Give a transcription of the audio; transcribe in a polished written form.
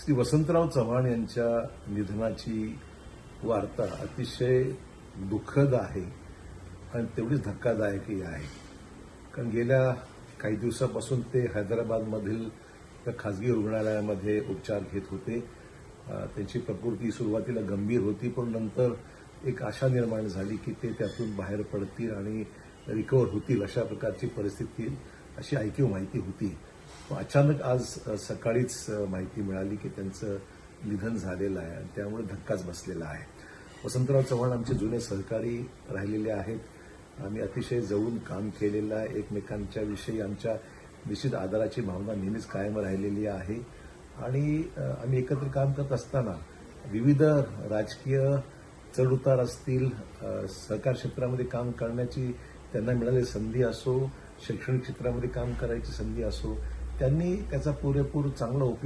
श्री वसंतराव चव्हाण यांच्या निधनाची वार्ता अतिशय दुःखद आहे आणि तेवढीच धक्कादायकही आहे. कारण गेल्या काही दिवसापासून ते हैदराबादमधील त्या खाजगी रुग्णालयामध्ये उपचार घेत होते. त्यांची प्रकृती सुरुवातीला गंभीर होती, पण नंतर एक आशा निर्माण झाली की ते त्यातून बाहेर पडतील आणि रिकव्हर होतील, अशा प्रकारची परिस्थिती, अशी ऐकीव माहिती होती. अचानक आज सकाळीच माहिती मिळाली की त्यांचं निधन झालेलं आहे आणि त्यामुळे धक्काच बसलेला आहे. वसंतराव चव्हाण आमचे जुने सहकारी राहिलेले आहेत. आम्ही अतिशय जवळून काम केलेलं आहे. एकमेकांच्या विषयी आमच्या निश्चित आदराची भावना नेहमीच कायम राहिलेली आहे आणि आम्ही एकत्र काम करत असताना विविध राजकीय चढउतार असतील, सहकार क्षेत्रामध्ये काम करण्याची त्यांना मिळालेली संधी असो, शैक्षणिक क्षेत्रामध्ये काम करायची संधी असो, त्यांनी त्याचा पुरेपूर चांगला उपयोग